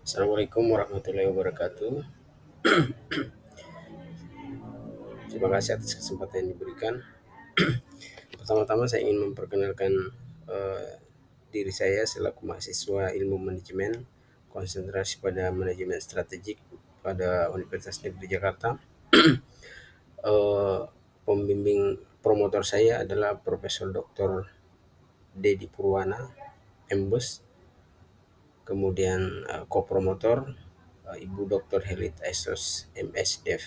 Assalamualaikum warahmatullahi wabarakatuh. Terima kasih atas kesempatan yang diberikan. Pertama-tama saya ingin memperkenalkan eh, diri saya selaku mahasiswa ilmu manajemen, konsentrasi pada manajemen strategik pada Universitas Negeri Jakarta. Eh, Pembimbing promotor saya adalah Profesor Dr. Dedi Purwana, MBes. Kemudian kopromotor Ibu Dr. Helit Aisos, MS Dev.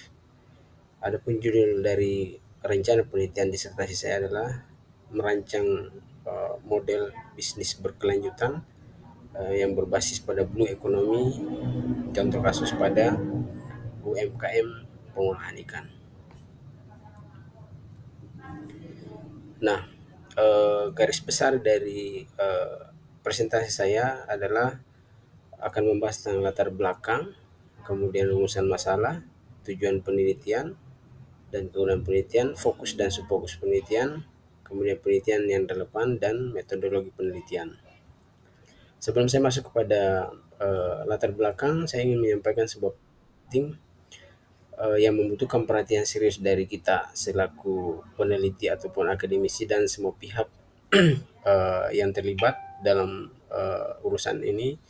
Adapun judul dari rencana penelitian disertasi saya adalah merancang model bisnis berkelanjutan yang berbasis pada blue economy, contoh kasus pada UMKM pengolahan ikan. Nah, garis besar dari presentasi saya adalah akan membahas tentang latar belakang, kemudian rumusan masalah, tujuan penelitian, dan kegunaan penelitian, fokus dan subfokus penelitian, kemudian penelitian yang relevan, dan metodologi penelitian. Sebelum saya masuk kepada latar belakang, saya ingin menyampaikan sebuah penting yang membutuhkan perhatian serius dari kita selaku peneliti ataupun akademisi dan semua pihak yang terlibat dalam urusan ini.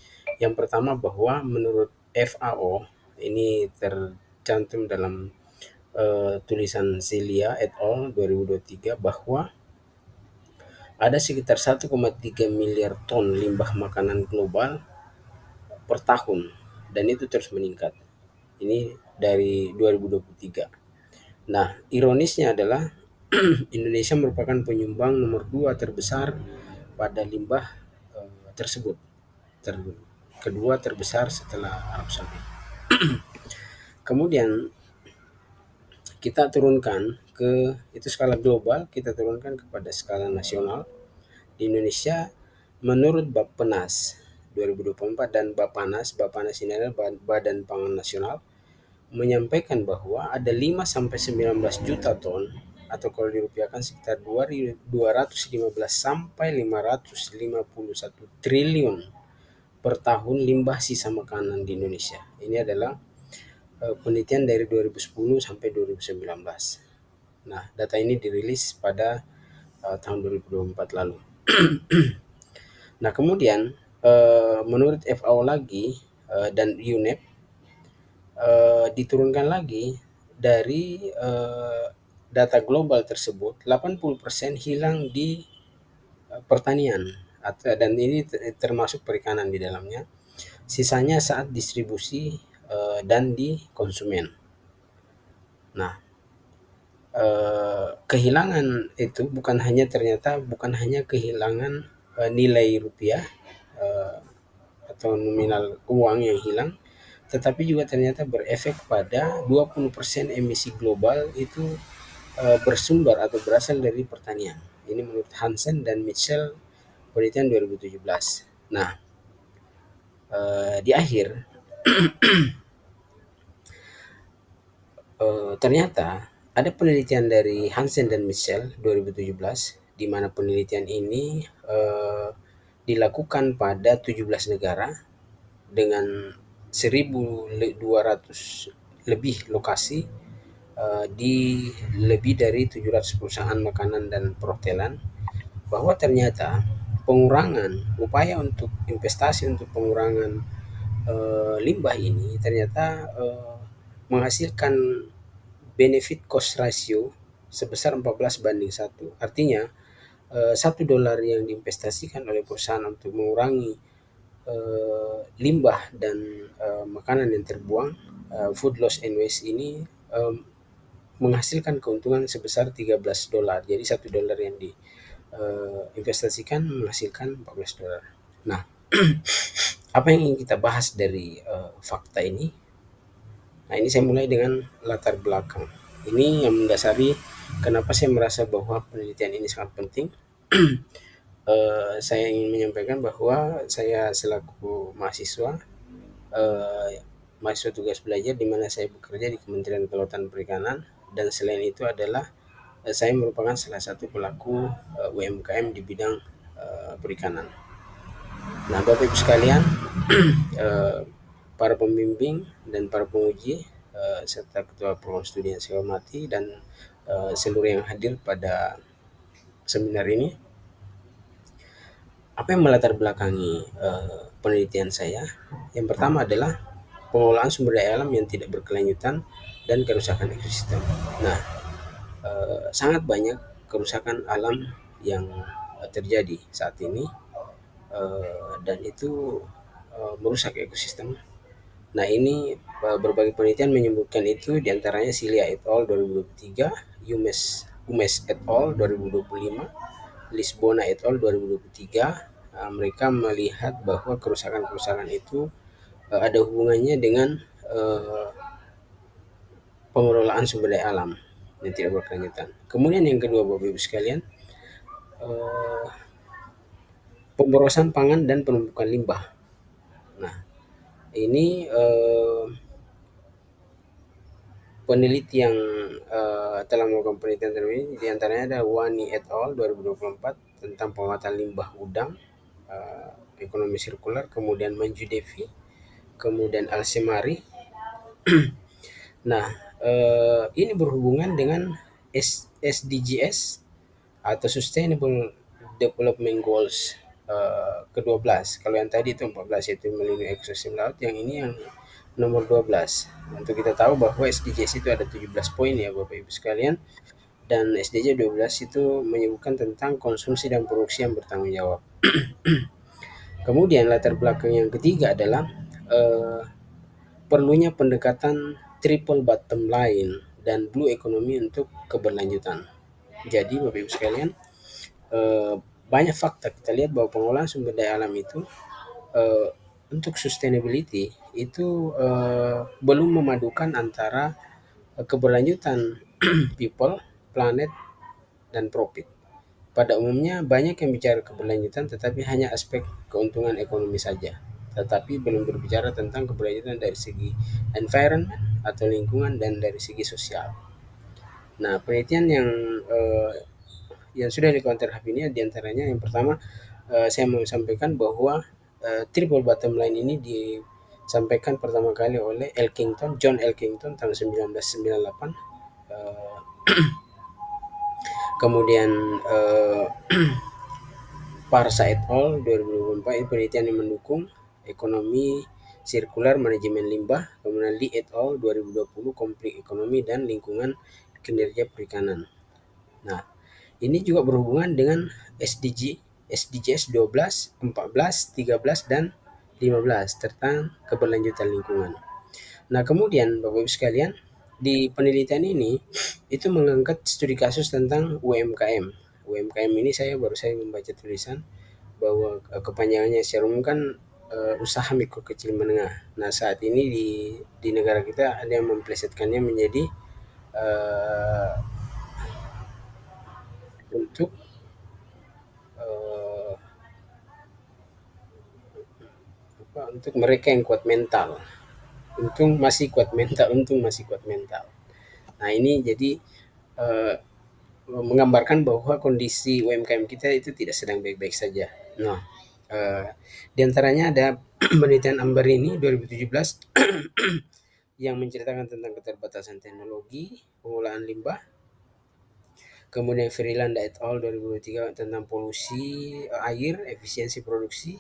Yang pertama bahwa menurut FAO ini tercantum dalam tulisan Celia et al. 2023 bahwa ada sekitar 1,3 miliar ton limbah makanan global per tahun dan itu terus meningkat. Ini dari 2023. Nah, ironisnya adalah Indonesia merupakan penyumbang nomor 2 terbesar pada limbah tersebut. Kedua terbesar setelah Arab Saudi. Kemudian kita turunkan ke itu skala global, kita turunkan kepada skala nasional. Di Indonesia menurut Bappenas 2024 dan Bappenas ini adalah Badan Pangan Nasional, menyampaikan bahwa ada 5 sampai 19 juta ton atau kalau dirupiahkan sekitar 215 sampai 551 triliun per tahun limbah sisa makanan di Indonesia. Ini adalah penelitian dari 2010 sampai 2019. Nah, data ini dirilis pada tahun 2024 lalu. Nah, kemudian menurut FAO lagi dan UNEP diturunkan lagi dari data global tersebut, 80% hilang di pertanian dan ini termasuk perikanan di dalamnya. Sisanya saat distribusi dan di konsumen. Nah, kehilangan itu bukan hanya kehilangan nilai rupiah atau nominal uang yang hilang, tetapi juga ternyata berefek pada 20% emisi global itu bersumber atau berasal dari pertanian. Ini menurut Hansen dan Mitchell penelitian 2017. Nah, di akhir ternyata ada penelitian dari Hansen dan Mitchell 2017 di mana penelitian ini dilakukan pada 17 negara dengan 1.200 lebih lokasi di lebih dari 700 perusahaan makanan dan perhotelan, bahwa ternyata upaya untuk investasi untuk pengurangan limbah ini ternyata menghasilkan benefit cost ratio sebesar 14:1. Artinya $1 yang diinvestasikan oleh perusahaan untuk mengurangi limbah dan makanan yang terbuang, food loss and waste ini menghasilkan keuntungan sebesar $13. Jadi $1 yang diinvestasikan menghasilkan $14. Nah, apa yang ingin kita bahas dari fakta ini? Nah, ini saya mulai dengan latar belakang. Ini yang mendasari kenapa saya merasa bahwa penelitian ini sangat penting. Saya ingin menyampaikan bahwa saya selaku mahasiswa tugas belajar di mana saya bekerja di Kementerian Kelautan Perikanan, dan selain itu adalah saya merupakan salah satu pelaku UMKM di bidang perikanan. Nah, Bapak Ibu sekalian, para pembimbing dan para penguji, serta ketua program studi yang saya hormati dan seluruh yang hadir pada seminar ini. Apa yang melatar belakangi penelitian saya? Yang pertama adalah pengelolaan sumber daya alam yang tidak berkelanjutan dan kerusakan ekosistem. Nah, sangat banyak kerusakan alam yang terjadi saat ini, dan itu merusak ekosistem. Nah, ini berbagai penelitian menyebutkan itu, diantaranya Cilia et al. 2023, Umes et al. 2025, Lisbona et al. 2023. Mereka melihat bahwa kerusakan-kerusakan itu ada hubungannya dengan pengelolaan sumber daya alam yang tidak berkelanjutan. Kemudian yang kedua, Bapak Ibu sekalian, eh, pemborosan pangan dan penumpukan limbah. Nah, ini peneliti yang telah melakukan penelitian terbaru, diantaranya ada Wani et al. 2024 tentang penguatan limbah udang, ekonomi sirkular, kemudian Manju Devi, kemudian Alsemari. Nah, ini berhubungan dengan SDGs atau Sustainable Development Goals ke-12. Kalau yang tadi itu 14, yaitu melindungi ekosistem laut, yang ini yang nomor 12. Untuk kita tahu bahwa SDGs itu ada 17 poin ya Bapak Ibu sekalian, dan SDG 12 itu menyebutkan tentang konsumsi dan produksi yang bertanggung jawab. Kemudian latar belakang yang ketiga adalah perlunya pendekatan triple bottom line dan blue economy untuk keberlanjutan. Jadi Bapak Ibu sekalian, banyak fakta kita lihat bahwa pengelolaan sumber daya alam itu untuk sustainability itu belum memadukan antara keberlanjutan people, planet, dan profit. Pada umumnya banyak yang bicara keberlanjutan tetapi hanya aspek keuntungan ekonomi saja, tetapi belum berbicara tentang keberlanjutan dari segi environment atau lingkungan dan dari segi sosial. Nah, penelitian yang sudah dilakukan terhadap ini diantaranya yang pertama, saya mau sampaikan bahwa triple bottom line ini disampaikan pertama kali oleh John Elkington tahun 1998. Eh, Kemudian Parsa et al. 2024, ini penelitian yang mendukung ekonomi sirkular manajemen limbah. Kemudian Lee et al. 2020, konflik ekonomi dan lingkungan kinerja perikanan. Nah, ini juga berhubungan dengan SDGs 12, 14, 13, dan 15 tentang keberlanjutan lingkungan. Nah, kemudian Bapak Ibu sekalian, di penelitian ini itu mengangkat studi kasus tentang UMKM. UMKM ini baru saya membaca tulisan bahwa kepanjangannya secara umum kan usaha mikro kecil menengah. Nah, saat ini di negara kita ada yang memplesetkannya menjadi untuk uh, untuk mereka yang kuat mental. Untung masih kuat mental. Nah, ini jadi uh, menggambarkan bahwa kondisi UMKM kita itu tidak sedang baik-baik saja. Nah, di antaranya ada penelitian Amber ini 2017 yang menceritakan tentang keterbatasan teknologi pengolahan limbah. Kemudian Freelanda et al. 2023 tentang polusi air, efisiensi produksi.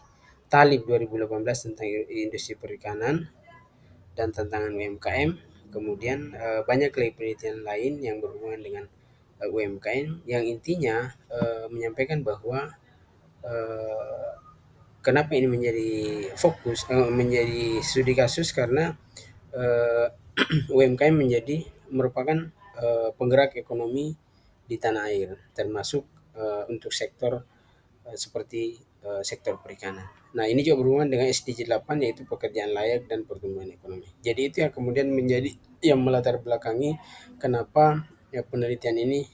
Talib 2018 tentang industri perikanan dan tantangan UMKM. Kemudian banyak lagi penelitian lain yang berhubungan dengan UMKM yang intinya menyampaikan bahwa kenapa ini menjadi fokus, menjadi studi kasus karena UMKM merupakan penggerak ekonomi di tanah air, termasuk untuk sektor seperti sektor perikanan. Nah, ini juga berhubungan dengan SDG 8, yaitu pekerjaan layak dan pertumbuhan ekonomi. Jadi itu yang kemudian menjadi yang melatar belakangi kenapa ya, penelitian ini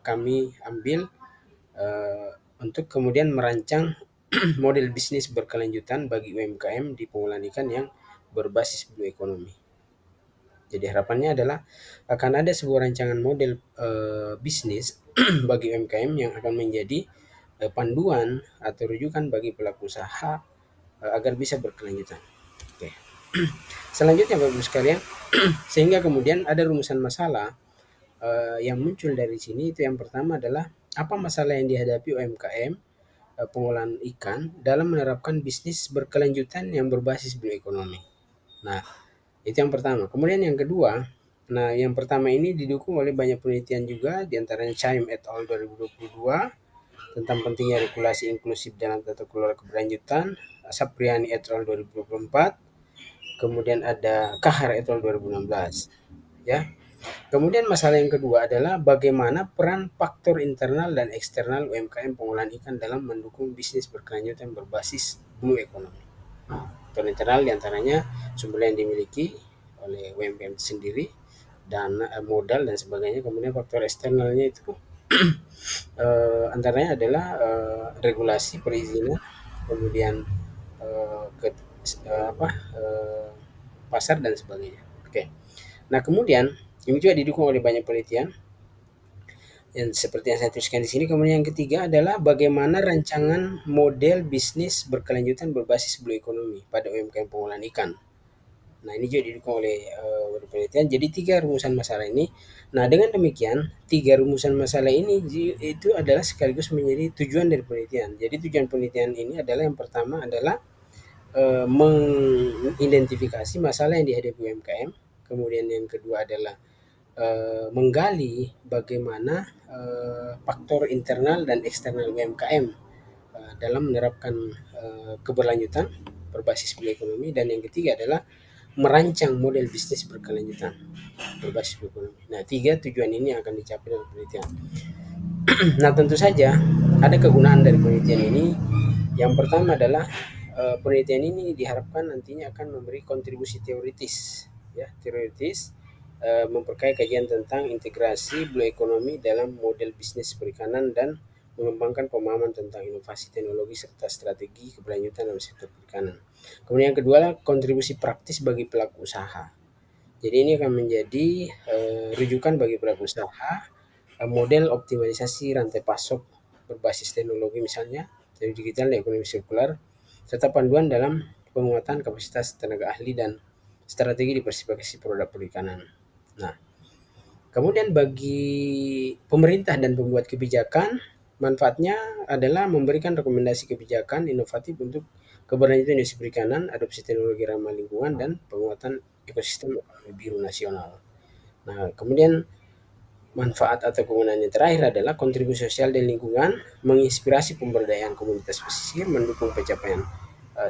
kami ambil untuk kemudian merancang model bisnis berkelanjutan bagi UMKM di pengolahan ikan yang berbasis blue economy. Jadi harapannya adalah akan ada sebuah rancangan model bisnis bagi UMKM yang akan menjadi panduan atau rujukan bagi pelaku usaha agar bisa berkelanjutan. Oke. Selanjutnya Bapak Ibu sekalian, sehingga kemudian ada rumusan masalah yang muncul dari sini. Itu yang pertama adalah apa masalah yang dihadapi UMKM pengolahan ikan dalam menerapkan bisnis berkelanjutan yang berbasis bioekonomi. Nah, itu yang pertama. Kemudian yang kedua, nah yang pertama ini didukung oleh banyak penelitian juga, diantaranya Chaim et al. 2022 tentang pentingnya regulasi inklusif dalam tata kelola keberlanjutan, Sapriani et al. 2024, kemudian ada Kahar et al. 2016. Ya. Kemudian masalah yang kedua adalah bagaimana peran faktor internal dan eksternal UMKM pengolahan ikan dalam mendukung bisnis berkelanjutan berbasis blue economy. Faktor internal diantaranya sumber yang dimiliki oleh UMKM itu sendiri, dana, modal dan sebagainya. Kemudian faktor eksternalnya itu antaranya adalah regulasi perizinan, kemudian ke, apa pasar dan sebagainya. Oke. Nah kemudian ini juga didukung oleh banyak penelitian yang seperti yang saya tuliskan di sini. Kemudian yang ketiga adalah bagaimana rancangan model bisnis berkelanjutan berbasis blue economy pada UMKM pengolahan ikan. Nah, ini juga didukung oleh penelitian. Jadi tiga rumusan masalah ini. Nah, dengan demikian tiga rumusan masalah ini itu adalah sekaligus menjadi tujuan dari penelitian. Jadi tujuan penelitian ini adalah yang pertama adalah mengidentifikasi masalah yang dihadapi UMKM. Kemudian yang kedua adalah menggali bagaimana faktor internal dan eksternal UMKM dalam menerapkan keberlanjutan berbasis bioekonomi, dan yang ketiga adalah merancang model bisnis berkelanjutan berbasis bioekonomi. Nah, tiga tujuan ini akan dicapai dalam penelitian. Nah, tentu saja ada kegunaan dari penelitian ini. Yang pertama adalah penelitian ini diharapkan nantinya akan memberi kontribusi teoritis, ya, teoritis memperkaya kajian tentang integrasi blue economy dalam model bisnis perikanan dan mengembangkan pemahaman tentang inovasi teknologi serta strategi keberlanjutan dalam sektor perikanan. Kemudian yang kedua adalah kontribusi praktis bagi pelaku usaha. Jadi ini akan menjadi rujukan bagi pelaku usaha, model optimalisasi rantai pasok berbasis teknologi misalnya dari digital dan ekonomi sirkular, serta panduan dalam penguatan kapasitas tenaga ahli dan strategi diversifikasi produk perikanan. Nah, kemudian bagi pemerintah dan pembuat kebijakan, manfaatnya adalah memberikan rekomendasi kebijakan inovatif untuk keberlanjutan industri perikanan, adopsi teknologi ramah lingkungan, dan penguatan ekosistem ekonomi biru nasional. Nah, kemudian manfaat atau kegunaan yang terakhir adalah kontribusi sosial dan lingkungan, menginspirasi pemberdayaan komunitas pesisir, mendukung pencapaian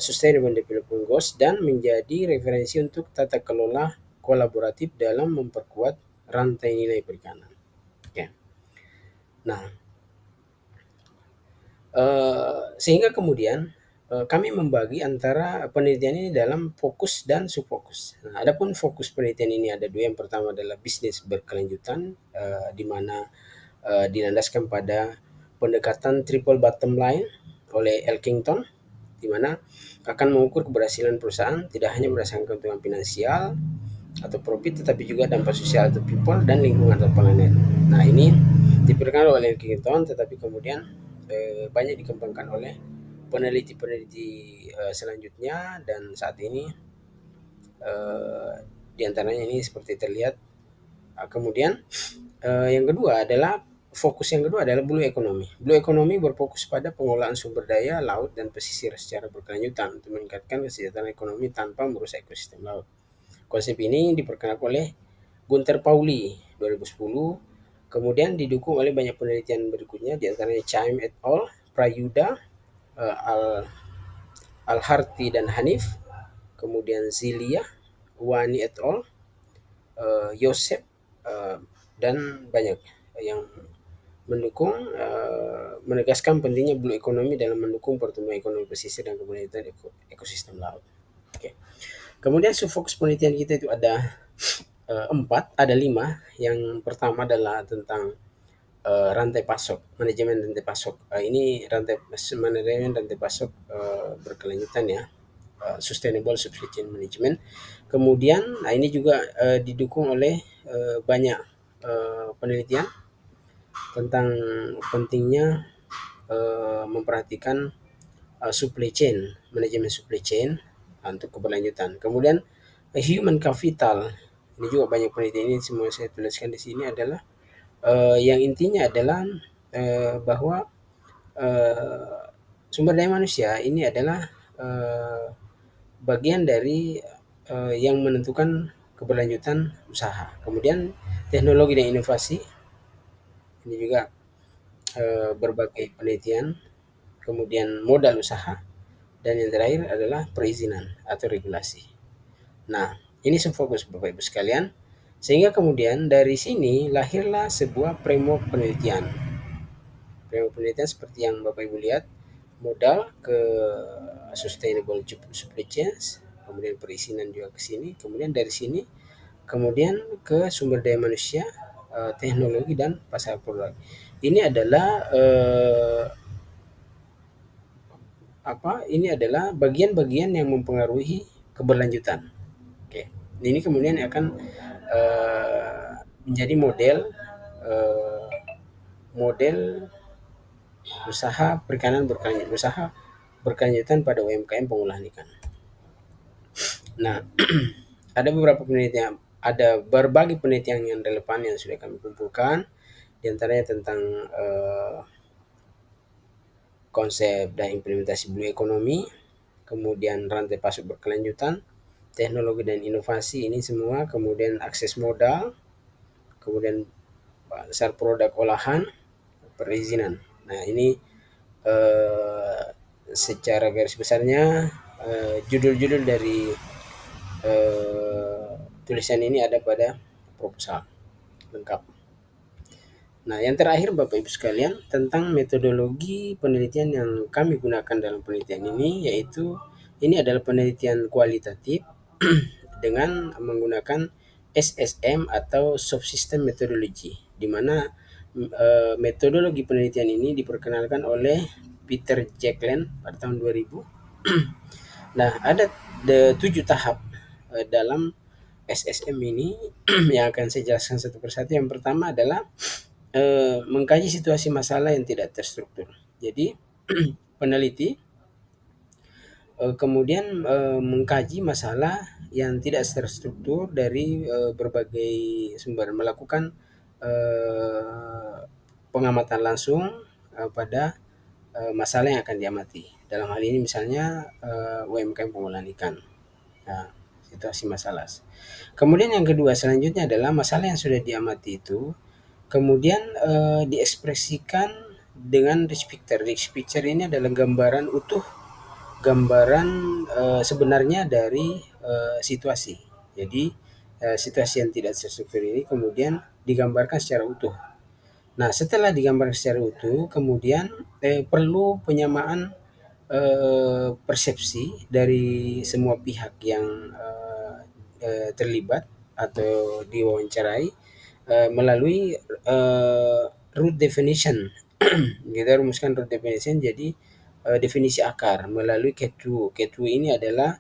Sustainable Development Goals, dan menjadi referensi untuk tata kelola kolaboratif dalam memperkuat rantai nilai perikanan. Ya. Nah, sehingga kemudian kami membagi antara penelitian ini dalam fokus dan subfokus. Nah, adapun fokus penelitian ini ada dua. Yang pertama adalah bisnis berkelanjutan, di mana dilandaskan pada pendekatan triple bottom line oleh Elkington, di mana akan mengukur keberhasilan perusahaan tidak hanya berdasarkan keuntungan finansial atau profit, tetapi juga dampak sosial atau people dan lingkungan atau planet. Nah, ini diperkenalkan oleh Elkington, tetapi kemudian banyak dikembangkan oleh peneliti-peneliti selanjutnya, dan saat ini diantaranya ini seperti terlihat. Kemudian yang kedua adalah fokus yang kedua adalah blue economy. Blue economy berfokus pada pengolahan sumber daya laut dan pesisir secara berkelanjutan untuk meningkatkan kesejahteraan ekonomi tanpa merusak ekosistem laut. Konsep ini diperkenalkan oleh Gunther Pauli 2010, kemudian didukung oleh banyak penelitian berikutnya, diantaranya Chaim et al., Prayuda, Al-Harti dan Hanif, kemudian Zilia, Wani et al., Yosef, dan banyak yang mendukung, menegaskan pentingnya blue economy dalam mendukung pertumbuhan ekonomi pesisir dan keberlanjutan ekosistem laut. Oke. Kemudian subfokus penelitian kita itu ada empat, ada 5. Yang pertama adalah tentang rantai pasok, manajemen rantai pasok. Ini manajemen rantai pasok berkelanjutan, ya, sustainable supply chain management. Kemudian, nah ini juga didukung oleh banyak penelitian tentang pentingnya memperhatikan supply chain, manajemen supply chain, untuk keberlanjutan. Kemudian human capital, ini juga banyak penelitian, ini semua saya tuliskan di sini adalah yang intinya adalah bahwa eh, sumber daya manusia ini adalah eh, bagian dari yang menentukan keberlanjutan usaha. Kemudian teknologi dan inovasi ini juga berbagai penelitian, kemudian modal usaha, dan yang terakhir adalah perizinan atau regulasi. Nah, ini fokus Bapak Ibu sekalian. Sehingga kemudian dari sini lahirlah sebuah framework penelitian. Framework penelitian seperti yang Bapak Ibu lihat, modal ke sustainable supply chains, kemudian perizinan juga ke sini, kemudian dari sini kemudian ke sumber daya manusia, teknologi dan pasar produk. Ini adalah ini adalah bagian-bagian yang mempengaruhi keberlanjutan. Oke, ini kemudian akan menjadi model eh, model usaha perikanan berkelanjutan, usaha berkelanjutan pada UMKM pengolahan ikan. Nah, ada beberapa penelitian, ada berbagai penelitian yang relevan yang sudah kami kumpulkan, diantaranya tentang konsep dan implementasi blue economy, kemudian rantai pasok berkelanjutan, teknologi dan inovasi ini semua, kemudian akses modal, kemudian pasar produk olahan, perizinan. Nah, ini eh, secara garis besarnya judul-judul dari tulisan ini ada pada proposal lengkap. Nah, yang terakhir Bapak Ibu sekalian tentang metodologi penelitian yang kami gunakan dalam penelitian ini, yaitu ini adalah penelitian kualitatif dengan menggunakan SSM atau subsystem methodology, di mana metodologi penelitian ini diperkenalkan oleh Peter Jackland pada tahun 2000. Nah, ada 7 tahap dalam SSM ini yang akan saya jelaskan satu persatu. Yang pertama adalah mengkaji situasi masalah yang tidak terstruktur. Jadi peneliti kemudian mengkaji masalah yang tidak terstruktur dari berbagai sumber, melakukan eh, pengamatan langsung pada masalah yang akan diamati. Dalam hal ini misalnya UMKM pengolahan ikan. Nah, situasi masalah. Kemudian yang kedua selanjutnya adalah masalah yang sudah diamati itu kemudian diekspresikan dengan rich picture. Rich picture ini adalah gambaran utuh, gambaran sebenarnya dari situasi. Jadi situasi yang tidak terstruktur ini kemudian digambarkan secara utuh. Nah, setelah digambarkan secara utuh, kemudian perlu penyamaan persepsi dari semua pihak yang terlibat atau diwawancarai melalui root definition. Kita rumuskan root definition jadi definisi akar melalui K2. K2 ini adalah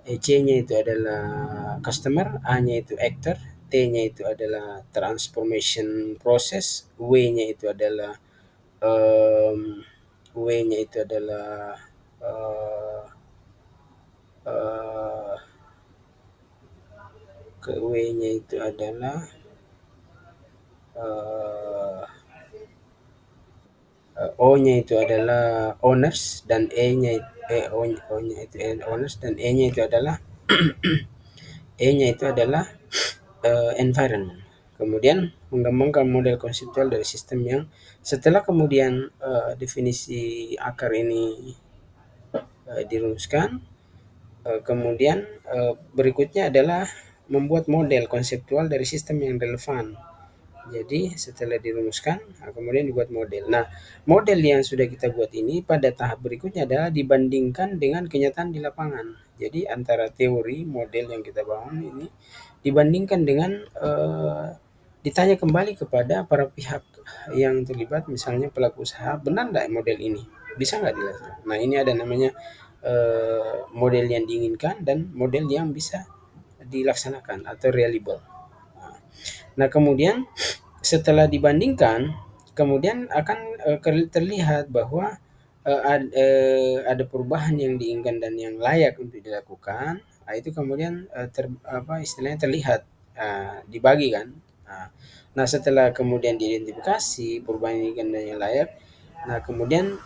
C-nya itu adalah customer, A-nya itu actor, T-nya itu adalah transformation process, W-nya itu adalah W-nya itu adalah uh, uh, W-nya itu adalah uh, O-nya itu adalah owners dan O-nya itu owners dan E-nya itu adalah E-nya itu adalah environment. Kemudian mengembangkan model konseptual dari sistem yang setelah kemudian definisi akar ini dirumuskan, kemudian berikutnya adalah membuat model konseptual dari sistem yang relevan. Jadi setelah dirumuskan, kemudian dibuat model. Nah, model yang sudah kita buat ini pada tahap berikutnya adalah dibandingkan dengan kenyataan di lapangan. Jadi antara teori model yang kita bangun ini dibandingkan dengan ditanya kembali kepada para pihak yang terlibat, misalnya pelaku usaha, benar nggak model ini? Bisa nggak dilaksanakan? Nah, ini ada namanya model yang diinginkan dan model yang bisa dilaksanakan atau reliable. Nah, kemudian setelah dibandingkan, kemudian akan terlihat bahwa ada perubahan yang diinginkan dan yang layak untuk dilakukan, itu kemudian, istilahnya terlihat, dibagi kan. Nah nah setelah kemudian diidentifikasi perubahan yang diinginkan dan yang layak, nah kemudian,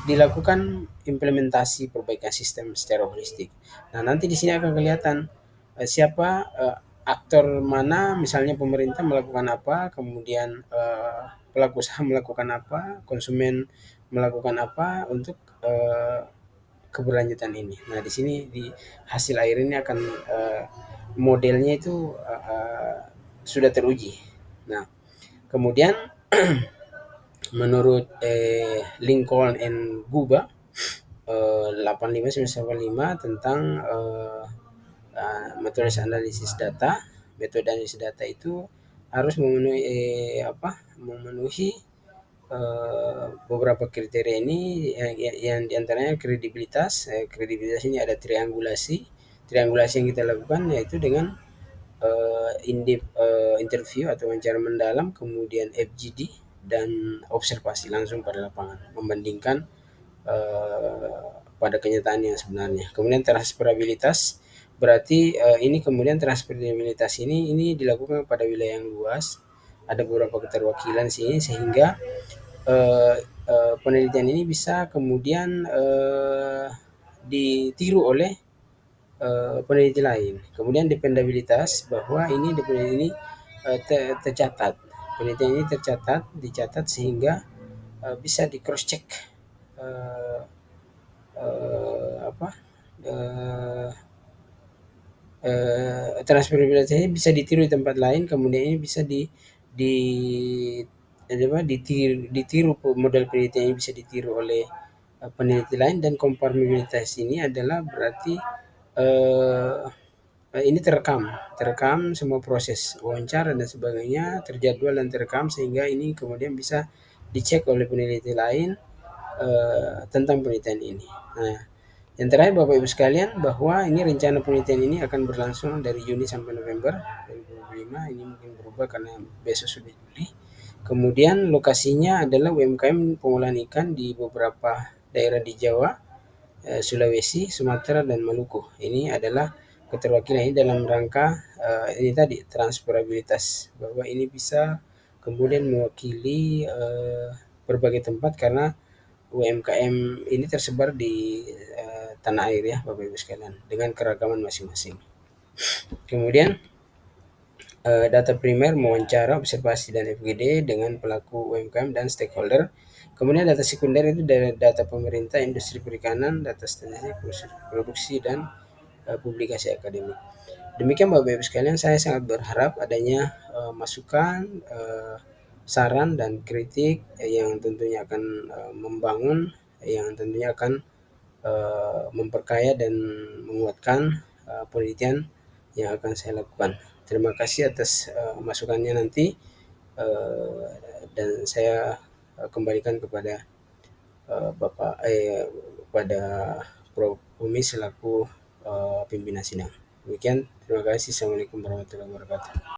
dilakukan implementasi perbaikan sistem secara holistik. Nah nanti di sini akan kelihatan, siapa, aktor mana, misalnya pemerintah melakukan apa, kemudian, pelaku usaha melakukan apa, konsumen melakukan apa untuk, keberlanjutan ini. Nah, di sini di hasil akhir ini akan, modelnya itu, sudah teruji. Nah, kemudian menurut, Lincoln and Guba, 85/995 tentang, metode analisis data. Metode analisis data itu harus memenuhi, memenuhi beberapa kriteria ini, yang diantaranya kredibilitas. Kredibilitas ini ada triangulasi. Triangulasi yang kita lakukan yaitu dengan, interview atau wawancara mendalam, kemudian FGD dan observasi langsung pada lapangan, membandingkan, pada kenyataan yang sebenarnya. Kemudian transferabilitas, berarti, ini kemudian transferabilitas ini dilakukan pada wilayah yang luas, ada beberapa keterwakilan sini sehingga, eee penelitian ini bisa kemudian, ditiru oleh, peneliti lain. Kemudian dependabilitas, bahwa ini penelitian ini, tercatat. Penelitian ini dicatat sehingga, bisa di cross check, eee eee, apa, eee transferabilitasnya bisa ditiru di tempat lain, kemudian ini bisa di ditiru model penelitian ini bisa ditiru oleh, peneliti lain. Dan komparabilitas ini adalah berarti, eee, ini terekam semua proses wawancara dan sebagainya, terjadwal dan terekam sehingga ini kemudian bisa dicek oleh peneliti lain, tentang penelitian ini. Nah, yang terakhir Bapak Ibu sekalian, bahwa ini rencana penelitian ini akan berlangsung dari Juni sampai November 2025. Ini mungkin berubah karena besok sudah Juli. Kemudian lokasinya adalah UMKM pengolahan ikan di beberapa daerah di Jawa, Sulawesi, Sumatera, dan Maluku. Ini adalah keterwakilan ini dalam rangka, ini tadi transferabilitas, bahwa ini bisa kemudian mewakili, berbagai tempat karena UMKM ini tersebar di, tanah air ya Bapak Ibu sekalian, dengan keragaman masing-masing. Kemudian, data primer mewawancara, observasi, dan FGD dengan pelaku UMKM dan stakeholder. Kemudian data sekunder itu dari data pemerintah, industri perikanan, data statistik, produksi, dan, publikasi akademik. Demikian Bapak Ibu sekalian, saya sangat berharap adanya, masukan, saran dan kritik, yang tentunya akan, membangun, yang tentunya akan, memperkaya dan menguatkan, penelitian yang akan saya lakukan. Terima kasih atas, masukannya nanti, dan saya, kembalikan kepada, Bapak kepada Prof. Umi selaku, pimpinan sidang. Demikian, terima kasih. Assalamualaikum warahmatullahi wabarakatuh.